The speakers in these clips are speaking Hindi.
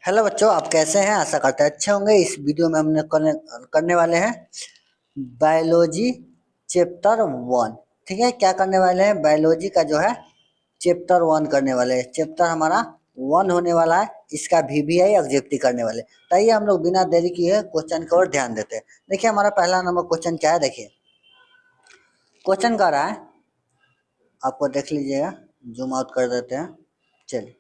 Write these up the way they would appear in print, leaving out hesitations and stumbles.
हेलो बच्चों, आप कैसे हैं? आशा करते हैं अच्छे होंगे। इस वीडियो में हमने करने वाले हैं बायोलॉजी चैप्टर 1। ठीक है, क्या करने वाले हैं? बायोलॉजी का जो है चैप्टर 1 करने वाले हैं। चैप्टर हमारा 1 होने वाला है। इसका VBI एग्जीक्यूटिव करने वाले। तो आइए हम लोग बिना देरी किए क्वेश्चन की ओर ध्यान देते हैं। देखिए हमारा पहला नंबर क्वेश्चन क्या है। देखिए क्वेश्चन कर रहा है, आपको देख लीजिएगा, जूम आउट कर देते हैं। चलिए,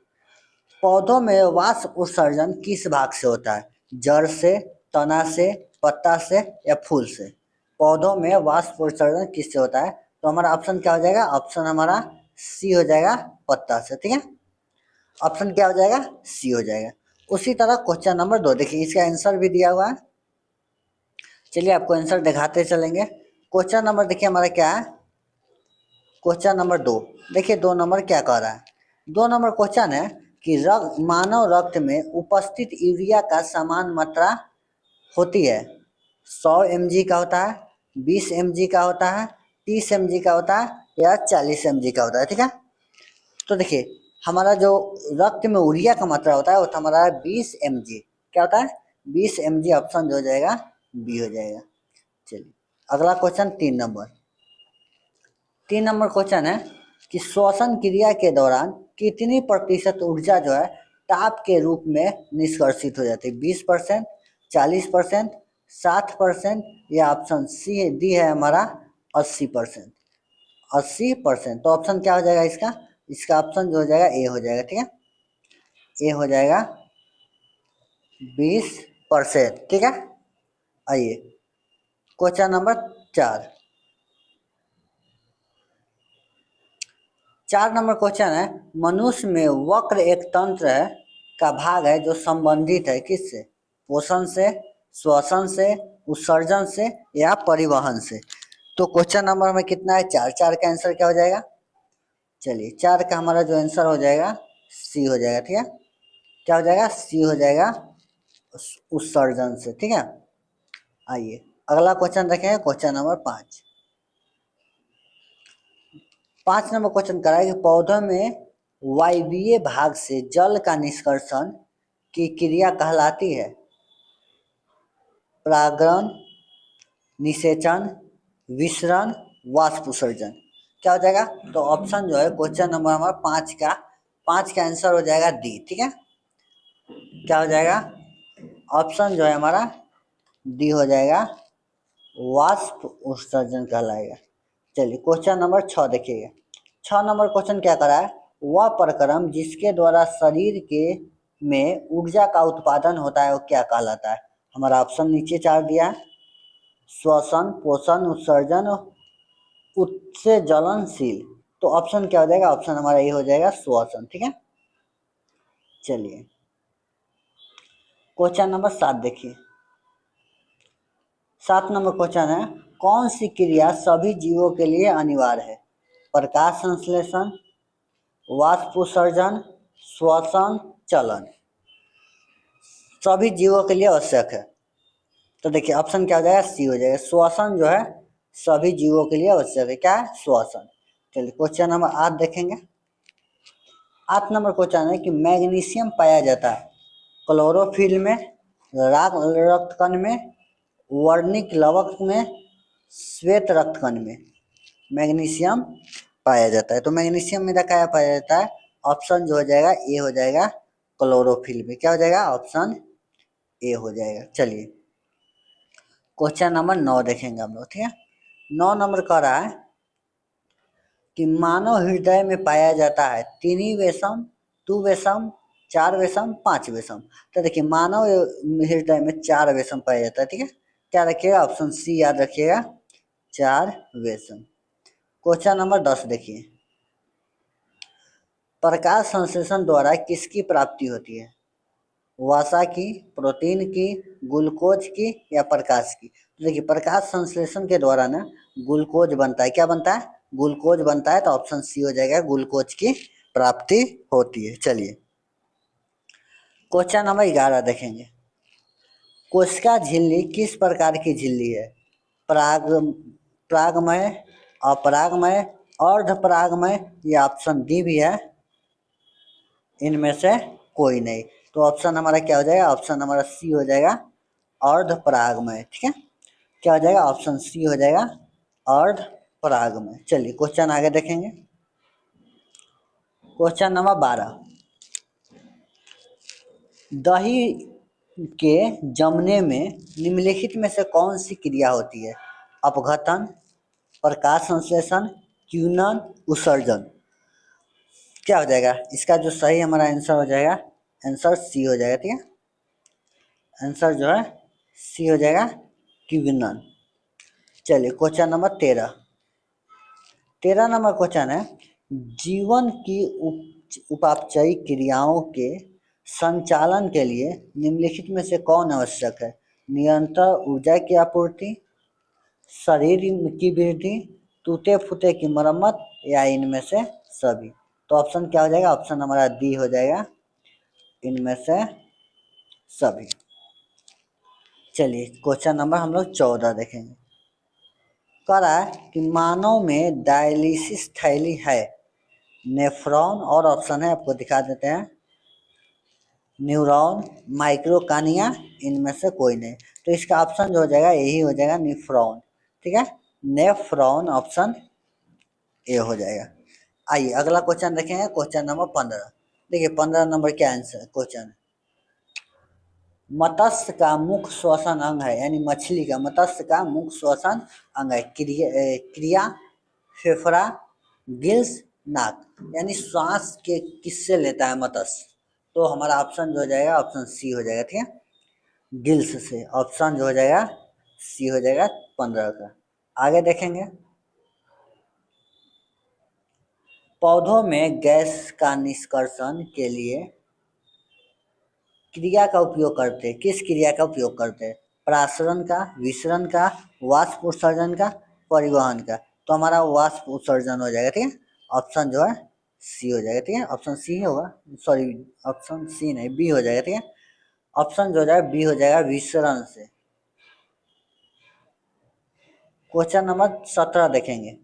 पौधों में वाष्प उत्सर्जन किस भाग से होता है? जड़ से, तना से, पत्ता से या फूल से? पौधों में वाष्प उत्सर्जन किससे होता है? तो हमारा ऑप्शन क्या हो जाएगा? ऑप्शन हमारा सी हो जाएगा, पत्ता से। ठीक है, ऑप्शन क्या हो जाएगा? सी हो जाएगा। उसी तरह क्वेश्चन नंबर 2 देखिए, इसका आंसर भी दिया हुआ है। चलिए आपको आंसर दिखाते चलेंगे। क्वेश्चन नंबर देखिए हमारा क्या है, क्वेश्चन नंबर 2। देखिए 2 नंबर क्या कह रहा है। 2 नंबर क्वेश्चन है कि मानव रक्त में उपस्थित यूरिया का समान मात्रा होती है। 100 mg का होता है, 20 mg का होता है, 30 mg का होता है या 40 mg का होता है। ठीक है, तो देखिए हमारा जो रक्त में यूरिया का मात्रा होता है वो हमारा 20 mg। क्या होता है? 20 mg। ऑप्शन जो हो जाएगा बी हो जाएगा। चलिए अगला क्वेश्चन 3 नंबर क्वेश्चन है कि श्वसन क्रिया के दौरान कितनी प्रतिशत ऊर्जा जो है ताप के रूप में निष्कर्षित हो जाती है? 20%, 40%, 60% या ऑप्शन सी डी है हमारा 80%। 80%। तो ऑप्शन क्या हो जाएगा इसका? इसका ऑप्शन जो हो जाएगा ए हो जाएगा। ठीक है, ए हो जाएगा 20%। ठीक है, आइए क्वेश्चन नंबर 4 नंबर क्वेश्चन है, मनुष्य में वक्र एक तंत्र है का भाग है जो संबंधित है किससे? पोषण से, श्वसन से, उत्सर्जन से या परिवहन से? तो क्वेश्चन नंबर में कितना है? 4। 4 का आंसर क्या हो जाएगा? चलिए 4 का हमारा जो आंसर हो जाएगा सी हो जाएगा। ठीक है, क्या हो जाएगा? सी हो जाएगा, उत्सर्जन से। ठीक है, आइए अगला क्वेश्चन देखेंगे, क्वेश्चन नंबर 5। 5 नंबर क्वेश्चन करा है कि पौधों में वायवीय भाग से जल का निष्कर्षण की क्रिया कहलाती है? परागण, निषेचन, विसरण, वाष्प उत्सर्जन? क्या हो जाएगा? तो ऑप्शन जो है क्वेश्चन नंबर हमारा 5 का आंसर हो जाएगा डी। ठीक है, क्या हो जाएगा? ऑप्शन जो है हमारा डी हो जाएगा, वाष्प उत्सर्जन कहलाएगा। चलिए क्वेश्चन नंबर 6 देखिएगा। 6 नंबर क्वेश्चन क्या करा है, वह प्रक्रम जिसके द्वारा शरीर के में ऊर्जा का उत्पादन होता है वो क्या कहलाता है? हमारा ऑप्शन नीचे 4 दिया है, श्वसन, पोषण, उत्सर्जन, उत्सर्जनशील। तो ऑप्शन क्या हो जाएगा? ऑप्शन हमारा ये हो जाएगा श्वसन। ठीक है, चलिए क्वेश्चन नंबर 7 देखिए। 7 नंबर क्वेश्चन है, कौन सी क्रिया सभी जीवों के लिए अनिवार्य है? प्रकाश संश्लेषण, वाष्प उत्सर्जन, श्वसन, चलन? सभी जीवों के लिए आवश्यक है। तो देखिए ऑप्शन क्या हो जाएगा? सी हो जाएगा, श्वसन जो है सभी जीवों के लिए आवश्यक है। क्या है? श्वसन। चलिए क्वेश्चन नंबर 8 देखेंगे। 8 नंबर क्वेश्चन है कि मैग्नीशियम पाया जाता है क्लोरोफिल में, राग रक्तकण में, वर्णिक लवक में, श्वेत रक्तकण में? मैग्नीशियम पाया जाता है। तो मैग्नीशियम मेरा क्या पाया जाता है? ऑप्शन जो हो जाएगा ए हो जाएगा, क्लोरोफिल में। क्या हो जाएगा? ऑप्शन ए हो जाएगा। चलिए क्वेश्चन नंबर 9 देखेंगे हम लोग। ठीक है, 9 नंबर कह रहा है कि मानव हृदय में पाया जाता है 3 वेशम, 2 वेशम, 4 वेशम, 5 वेशम? तो देखिए मानव हृदय में 4 वेशम पाया जाता है। ठीक है, क्या रखिएगा? ऑप्शन सी याद रखिएगा, 4 वेशम। क्वेश्चन नंबर 10 देखिए, प्रकाश संश्लेषण द्वारा किसकी प्राप्ति होती है? वसा की, प्रोटीन की, ग्लूकोज की या प्रकाश की? तो देखिए प्रकाश संश्लेषण के द्वारा ना ग्लूकोज बनता है। क्या बनता है? ग्लूकोज बनता है। तो ऑप्शन सी हो जाएगा, ग्लूकोज की प्राप्ति होती है। चलिए क्वेश्चन नंबर 11 देखेंगे। कोशिका झिल्ली किस प्रकार की झिल्ली है? परागमय, अपरागमय, अर्धपरागमय या ऑप्शन डी भी है इनमें से कोई नहीं? तो ऑप्शन हमारा क्या हो जाएगा, ऑप्शन हमारा सी हो जाएगा अर्ध परागमय। ठीक है, क्या हो जाएगा, ऑप्शन सी हो जाएगा अर्ध परागमय। चलिए क्वेश्चन आगे देखेंगे। क्वेश्चन नंबर 12, दही के जमने में निम्नलिखित में से कौन सी क्रिया होती है, अपघटन, प्रकाश संश्लेषण, क्यूनन, उत्सर्जन। क्या हो जाएगा इसका जो सही हमारा आंसर हो जाएगा, आंसर सी हो जाएगा। ठीक है, आंसर जो है सी हो जाएगा क्यूनन। चलिए क्वेश्चन नंबर 13, 13 नंबर क्वेश्चन है, जीवन की उपापचयी क्रियाओं के संचालन के लिए निम्नलिखित में से कौन आवश्यक है, निरंतर ऊर्जा की आपूर्ति, शरीर की वृद्धि, टूटे फूटे की मरम्मत, या इनमें से सभी। तो ऑप्शन क्या हो जाएगा, ऑप्शन हमारा डी हो जाएगा इनमें से सभी। चलिए क्वेश्चन नंबर हम लोग 14 देखेंगे। कह रहा है कि मानव में डायलिसिस थैली है, नेफ्रॉन और ऑप्शन है आपको दिखा देते हैं, न्यूरॉन, माइक्रोकानिया, इनमें से कोई नहीं। तो इसका ऑप्शन जो हो जाएगा यही हो जाएगा नेफ्रॉन। ठीक है, नेफ्रॉन ऑप्शन ए हो जाएगा। आइए अगला क्वेश्चन देखेंगे, क्वेश्चन नंबर 15। देखिए 15 नंबर क्या आंसर क्वेश्चन, मत्स्य का मुख्य श्वसन अंग है, यानी मछली का मत्स्य का मुख्य श्वसन अंग है, क्रिया, फेफड़ा, गिल्स, नाक, यानी श्वास के किससे लेता है मत्स्य। तो हमारा ऑप्शन जो हो जाएगा ऑप्शन सी हो जाएगा। ठीक है, गिल्स से, ऑप्शन जो हो जाएगा सी हो जाएगा 15 का। आगे देखेंगे, पौधों में गैस का निष्कर्षण के लिए क्रिया का उपयोग करते हैं, किस क्रिया का उपयोग करते हैं, प्रासरण का, विसरण का, वाष्प उत्सर्जन का, परिवहन का। तो हमारा वाष्प उत्सर्जन हो जाएगा। ठीक है, ऑप्शन जो है सी हो जाएगा। ठीक है, ऑप्शन सी होगा, सॉरी ऑप्शन सी नहीं बी हो जाएगा। ठीक है, ऑप्शन जो हो जाएगा बी हो जाएगा विसरण से। क्वेश्चन नंबर 17 देखेंगे।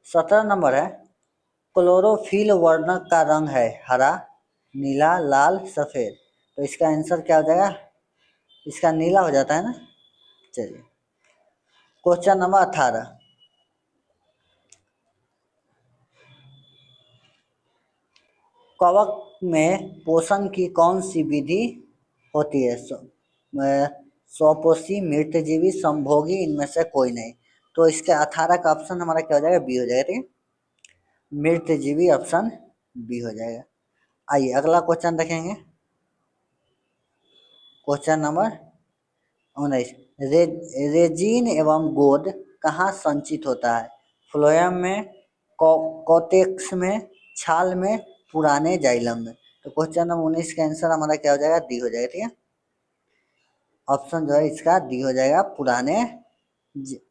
17 नंबर है, क्लोरोफिल वर्णक का रंग है हरा, नीला, लाल, सफेद। तो इसका आंसर क्या हो जाएगा, इसका नीला हो जाता है ना। चलिए क्वेश्चन नंबर 18, कवक में पोषण की कौन सी विधि होती है, स्वपोषी, मृतजीवी, संभोगी, इनमें से कोई नहीं। तो इसके 18 का ऑप्शन हमारा क्या हो जाएगा, बी हो जाएगा। ठीक है, मृतजीवी ऑप्शन बी हो जाएगा। आइए अगला क्वेश्चन देखेंगे, क्वेश्चन नंबर 19, रेजिन एवं गोद कहाँ संचित होता है, फ्लोएम में, कोटेक्स में, छाल में, पुराने जाइलम में। तो क्वेश्चन नंबर 19 का आंसर हमारा क्या हो जाएगा, डी हो जाएगा। ठीक है, ऑप्शन जो है इसका डी हो जाएगा, पुराने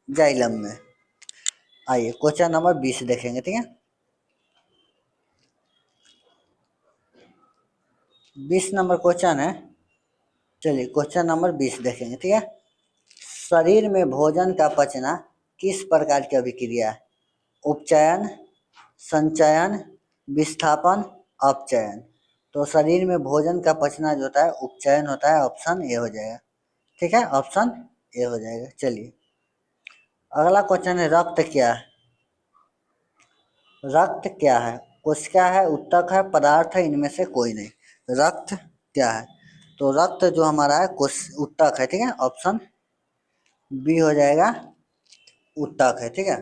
जाइलम में। आइए क्वेश्चन नंबर 20 देखेंगे। ठीक है, 20 नंबर क्वेश्चन है। चलिए क्वेश्चन नंबर 20 देखेंगे। ठीक है, शरीर में भोजन का पचना किस प्रकार की अभिक्रिया है, उपचयन, संचयन, विस्थापन, अपचयन। तो शरीर में भोजन का पचना जो होता है उपचयन होता है, ऑप्शन ए हो जाएगा। ठीक है, ऑप्शन ए हो जाएगा। चलिए अगला क्वेश्चन है, रक्त क्या है, रक्त क्या है, कोशिका क्या है, उत्तक है, पदार्थ है, इनमें से कोई नहीं। रक्त क्या है, तो रक्त जो हमारा है उत्तक है। ठीक है, ऑप्शन बी हो जाएगा, उत्तक है। ठीक है,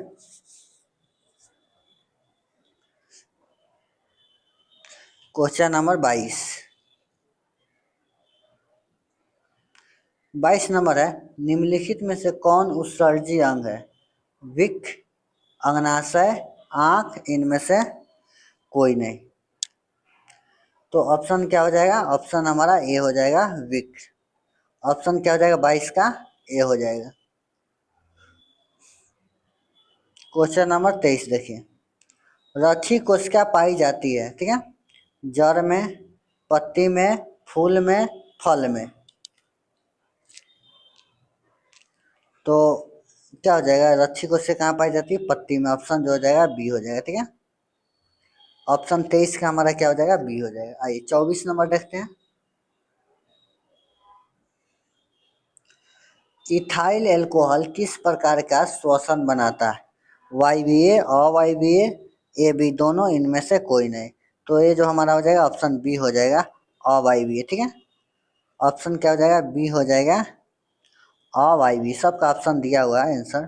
क्वेश्चन नंबर 22, 22 नंबर है, निम्नलिखित में से कौन उत्सर्जी अंग है, विक, अग्नाशय, आंख, इनमें से कोई नहीं। तो ऑप्शन क्या हो जाएगा, ऑप्शन हमारा ए हो जाएगा विक। ऑप्शन क्या हो जाएगा 22 का, ए हो जाएगा। क्वेश्चन नंबर 23 देखिए, रथी कोशिका पाई जाती है, ठीक है, जड़ में, पत्ती में, फूल में, फल में। तो क्या हो जाएगा, रथी कोशिका कहाँ पाई जाती है, पत्ती में। ऑप्शन जो हो जाएगा बी हो जाएगा। ठीक है, ऑप्शन 23 का हमारा क्या हो जाएगा, बी हो जाएगा। आइए 24 नंबर देखते हैं। इथाइल एल्कोहल किस प्रकार का श्वसन बनाता है? वायवीय, अवायवीय, ए बी दोनों, इनमें से कोई नहीं। तो ये जो हमारा हो जाएगा ऑप्शन बी हो जाएगा अवायवीय। ठीक है, ऑप्शन क्या हो जाएगा? बी हो जाएगा अवायवीय। सबका ऑप्शन दिया हुआ है आंसर।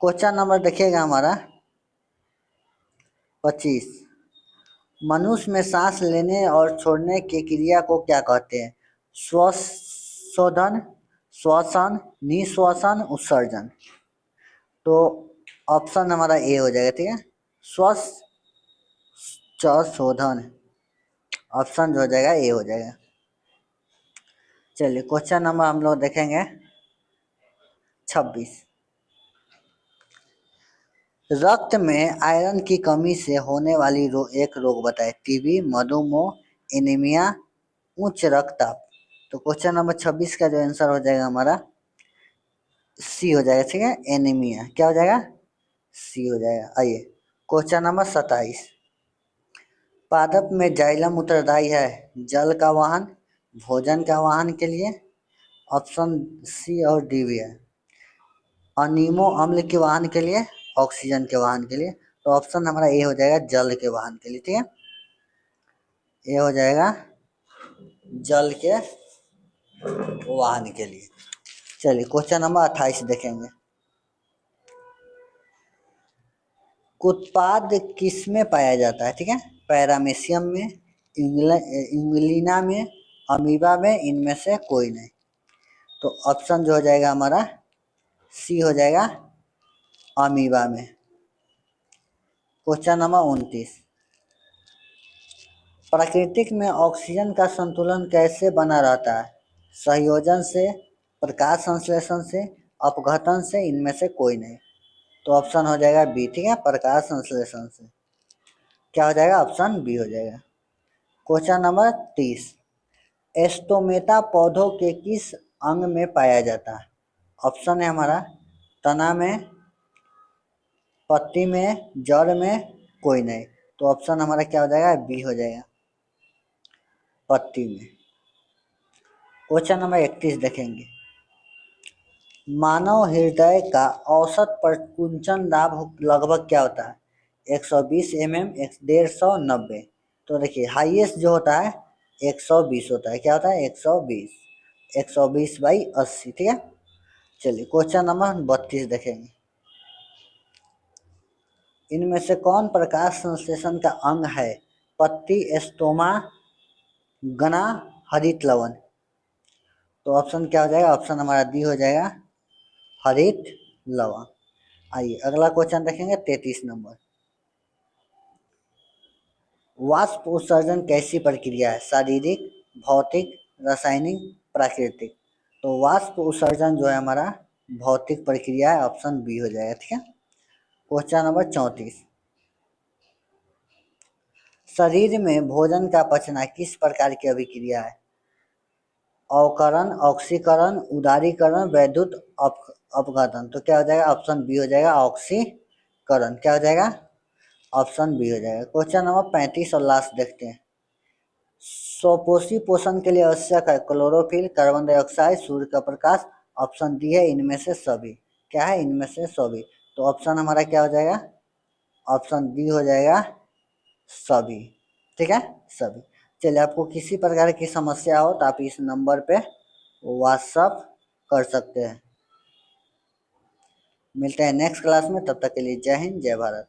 क्वेश्चन नंबर देखिएगा हमारा 25। मनुष्य में सांस लेने और छोड़ने की क्रिया को क्या कहते हैं? श्वसोधन, श्वसन, निश्वसन, उत्सर्जन। तो ऑप्शन हमारा ए हो जाएगा। ठीक है, श्वसोधन, ऑप्शन जो हो जाएगा ए हो जाएगा। चलिए क्वेश्चन नंबर हम लोग देखेंगे 26। रक्त में आयरन की कमी से होने वाली एक रोग बताए। टीबी, मधुमेह, एनीमिया, उच्च रक्तचाप। तो क्वेश्चन नंबर 26 का जो आंसर हो जाएगा हमारा सी हो जाएगा। ठीक है, एनीमिया। क्या हो जाएगा? सी हो जाएगा। आइए क्वेश्चन नंबर 27। पादप में जाइलम उत्तरदायी है जल का वाहन, भोजन का वाहन के लिए। ऑप्शन सी और डी भी है। अनीमो अम्ल के वाहन के लिए, ऑक्सीजन के वाहन के लिए। तो ऑप्शन हमारा ए हो जाएगा जल के वाहन के लिए। ठीक है, ए हो जाएगा जल के वाहन के लिए। चलिए क्वेश्चन नंबर 28 देखेंगे। उत्पाद किस में पाया जाता है? ठीक है, पैरामीशियम में, इंगुलिना में, अमीबा में, इनमें से कोई नहीं। तो ऑप्शन जो हो जाएगा हमारा सी हो जाएगा अमीबा में। Question number 29। प्रकृति में ऑक्सीजन का संतुलन कैसे बना रहता है? संयोजन से, प्रकाश संश्लेषण से, अपघटन से, इनमें से कोई नहीं। तो ऑप्शन हो जाएगा बी। ठीक है, प्रकाश संश्लेषण से। क्या हो जाएगा? ऑप्शन बी हो जाएगा। Question number 30। एस्टोमेटा पौधों के किस अंग में पाया जाता है? ऑप्शन है हमारा तना में, पत्ती में, जड़ में, कोई नहीं। तो ऑप्शन हमारा क्या हो जाएगा? बी हो जाएगा, पत्ती में। क्वेश्चन नंबर 31 देखेंगे। मानव हृदय का औसत प्रकुंचन दाब लगभग क्या होता है? 120 mm, 150, 90। तो देखिए हाईएस्ट जो होता है 120 होता है। क्या होता है? 120, 120/80। ठीक है, चलिए क्वेश्चन नंबर 32 देखेंगे। इनमें से कौन प्रकाश संश्लेषण का अंग है? पत्ती, एस्टोमा, गना, हरित लवण। तो ऑप्शन क्या हो जाएगा? ऑप्शन हमारा डी हो जाएगा हरित लवण। आइए अगला क्वेश्चन देखेंगे 33 नंबर। वाष्प उत्सर्जन कैसी प्रक्रिया है? शारीरिक, भौतिक, रासायनिक, प्राकृतिक। तो वाष्प उत्सर्जन जो है हमारा भौतिक प्रक्रिया है। ऑप्शन बी हो जाएगा। ठीक है, क्वेश्चन नंबर 34। शरीर में भोजन का पचना किस प्रकार की अभिक्रिया है? अवकरण, ऑक्सीकरण, उदारीकरण, वैद्युत अपघटन। तो क्या हो जाएगा? ऑप्शन बी हो जाएगा ऑक्सीकरण। क्या हो जाएगा? ऑप्शन बी हो जाएगा। क्वेश्चन नंबर 35 और लास्ट देखते हैं। स्वपोषी पोषण के लिए आवश्यक है क्लोरोफिल, कार्बन डाइऑक्साइड, सूर्य का प्रकाश। ऑप्शन डी है इनमें से सभी। क्या है? इनमें से सभी। तो ऑप्शन हमारा क्या हो जाएगा? ऑप्शन डी हो जाएगा सभी। ठीक है, सभी। चलिए आपको किसी प्रकार की समस्या हो तो आप इस नंबर पे व्हाट्सअप कर सकते हैं। मिलते हैं नेक्स्ट क्लास में, तब तक के लिए जय हिंद, जय भारत।